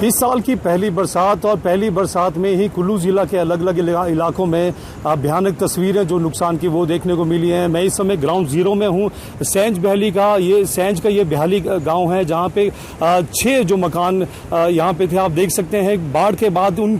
इस साल की पहली बरसात और पहली बरसात में ही कुल्लू ज़िला के अलग अलग इलाकों में भयानक तस्वीरें जो नुकसान की वो देखने को मिली हैं। मैं इस समय ग्राउंड ज़ीरो में हूँ। सेंज का ये बहाली गांव है जहाँ पे 6 जो मकान यहाँ पे थे, आप देख सकते हैं बाढ़ के बाद उन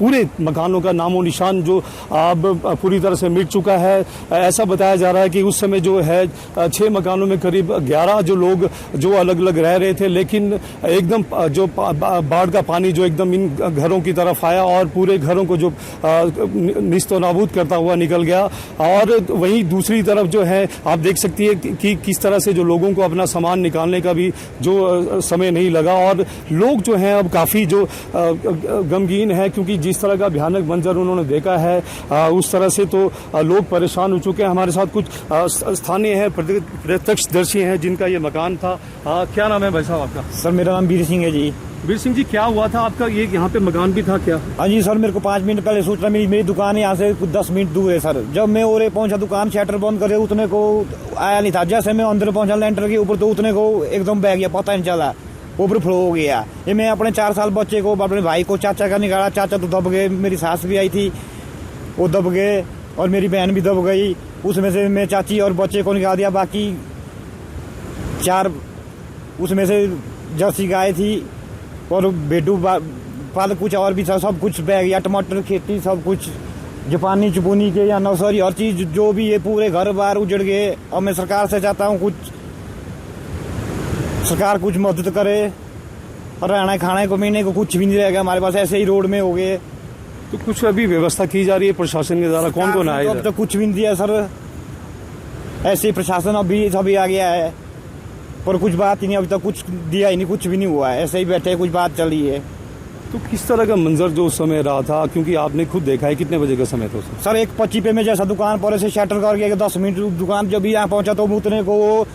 पूरे मकानों का नामो निशान जो अब पूरी तरह से मिट चुका है। ऐसा बताया जा रहा है कि उस समय जो है 6 मकानों में करीब 11 जो लोग जो अलग अलग रह रहे थे, लेकिन एकदम जो बाढ़ का पानी जो एकदम इन घरों की तरफ आया और पूरे घरों को जो निस्तो नाबूद करता हुआ निकल गया। और वहीं दूसरी तरफ जो है आप देख सकती है कि किस तरह से जो लोगों को अपना सामान निकालने का भी जो समय नहीं लगा और लोग जो हैं अब काफ़ी जो गमगीन है, क्योंकि जिस तरह का भयानक मंजर उन्होंने देखा है उस तरह से तो लोग परेशान हो चुके हैं। हमारे साथ कुछ स्थानीय हैं, प्रत्यक्षदर्शी हैं जिनका ये मकान था। क्या नाम है भाई साहब आपका? सर मेरा नाम वीर सिंह है जी। वीर सिंह जी, क्या हुआ था आपका? ये यहाँ पे मकान भी था क्या? हाँ जी सर, मेरे को 5 मिनट पहले सूचना मिली। मेरी दुकान यहाँ से कुछ 10 मिनट दूर है सर। जब मैं और पहुंचा दुकान शटर बंद करे, उतने को आया नहीं था। जैसे मैं अंदर पहुंचा लेंटर के ऊपर तो उतने को एकदम बह गया, पता नहीं चला, ओवरफ्लो हो गया। ये मैं अपने 4 साल बच्चे को, अपने भाई को, चाचा का निकाला। चाचा तो दब गए, मेरी सास भी आई थी वो दब गए और मेरी बहन भी दब गई। उसमें से मैं चाची और बच्चे को निकाल दिया। बाकी 4 उसमें से जर्सी गाय थी और भेडू पालक कुछ और भी था, सब कुछ बह गया। टमाटर खेती सब कुछ, जापानी चुपुनी के या नौसरी हर चीज जो भी, ये पूरे घर बार उजड़ गए। और मैं सरकार से चाहता हूँ सरकार कुछ मदद करे। और रहना खाने को महीने को कुछ भी नहीं रहेगा हमारे पास, ऐसे ही रोड में हो गए। तो कुछ अभी व्यवस्था की जा रही है प्रशासन के द्वारा? कौन आया? अब तो कुछ भी नहीं दिया सर। ऐसे ही प्रशासन अभी आ गया है पर कुछ बात ही नहीं, अभी तक कुछ दिया ही नहीं, कुछ भी नहीं हुआ है। ऐसे ही बैठे, कुछ बात चल रही है। तो किस तरह का मंजर जो उस समय रहा था, क्योंकि आपने खुद देखा है, कितने बजे का समय था उसमें? सर 1:25 पे मैं जैसा दुकान पर से शटर कर गया 10 मिनट दुकान जब भी यहाँ पहुंचा तो उतने को वो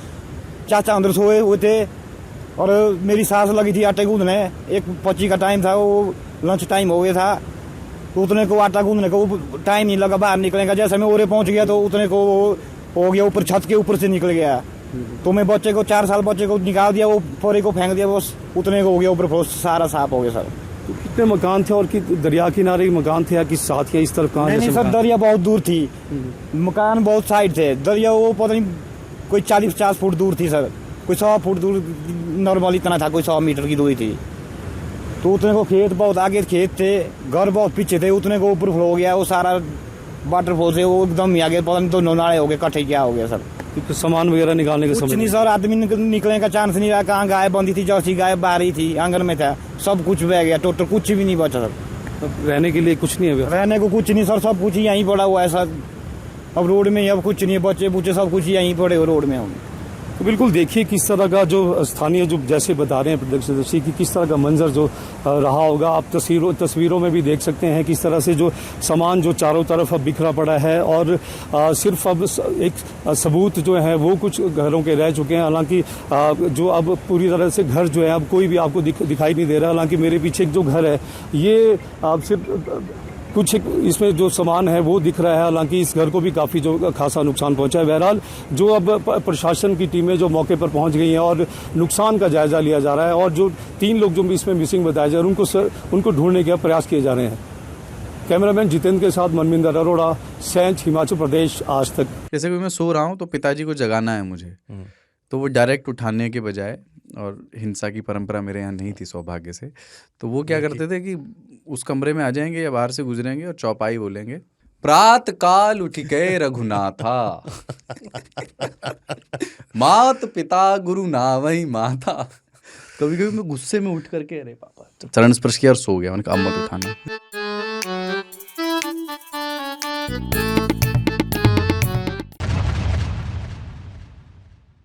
चाचा अंदर सोए हुए थे और मेरी सास लगी थी आटे गूंदने। 1:25 का टाइम था, वो लंच टाइम हो गया था तो उतने को आटा गूंदने को टाइम नहीं लगा बाहर निकलने का। जैसे मैं ओरे पहुंच गया तो उतने को वो हो गया, ऊपर छत के ऊपर से निकल गया। तो मैं बच्चे को 4 साल बच्चे को निकाल दिया, वो पोरे को फेंक दिया, बस उतने को हो गया, ऊपर सारा साफ हो गया सर। तो कितने मकान थे और दरिया किनारे मकान थे या किस साथ या इस तरफ कहाँ? नहीं सर, दरिया बहुत दूर थी, मकान बहुत साइड थे। दरिया वो पता नहीं कोई 40-50 फुट दूर थी सर, कोई 100 फुट दूर नॉर्मल इतना था, कोई 100 मीटर की दूरी थी। तो उतने को खेत बहुत आगे खेत थे, घर बहुत पीछे थे, उतने को ऊपर फ्लो हो गया। वो सारा वाटरफॉल से वो एकदम ही आगे, पता नहीं तो नाले हो गए, कट्ठे क्या हो गया सर। तो सामान वगैरह निकालने का कुछ समय नहीं सर, आदमी निकलने का चांस नहीं रहा। कहाँ गाय बंधी थी, जर्सी गाय बाहर ही थी, आंगन में था, सब कुछ बह गया, टोटल कुछ भी नहीं बचा सर। अब रहने के लिए कुछ नहीं है? रहने को कुछ नहीं सर, सब कुछ यहीं पड़ा हुआ है सर। अब रोड में अब कुछ नहीं है, बच्चे बूचे सब कुछ यहीं पड़े हुए रोड में हम। तो बिल्कुल देखिए किस तरह का जो स्थानीय जो जैसे बता रहे हैं प्रत्यक्षदर्शी कि किस तरह का मंजर जो रहा होगा। आप तस्वीरों में भी देख सकते हैं किस तरह से जो सामान जो चारों तरफ अब बिखरा पड़ा है और सिर्फ अब एक सबूत जो है वो कुछ घरों के रह चुके हैं। हालांकि जो अब पूरी तरह से घर जो है अब कोई भी आपको दिखाई नहीं दे रहा। हालांकि मेरे पीछे एक जो घर है ये आप सिर्फ कुछ इसमें जो सामान है वो दिख रहा है। हालांकि इस घर को भी काफ़ी जो खासा नुकसान पहुंचा है। बहरहाल जो अब प्रशासन की टीमें जो मौके पर पहुंच गई हैं और नुकसान का जायजा लिया जा रहा है और जो 3 लोग जो इसमें मिसिंग बताए जा रहे हैं उनको ढूंढने के प्रयास किए जा रहे हैं। कैमरामैन जितेंद्र के साथ मनमिंदर अरोड़ा, सेंच, हिमाचल प्रदेश, आज तक। जैसे कि मैं सो रहा हूँ तो पिताजी को जगाना है मुझे, तो वो डायरेक्ट उठाने के बजाय, और हिंसा की परंपरा मेरे यहाँ नहीं थी सौभाग्य से, तो वो क्या करते थे कि उस कमरे में आ जाएंगे या बाहर से गुजरेंगे और चौपाई बोलेंगे, प्रात काल उठ के रघुनाथा मात पिता गुरु नावई माता। कभी कभी मैं गुस्से में उठ करके अरे पापा चरण स्पर्श किया और सो गया। मैंने कहा अब मत उठाना।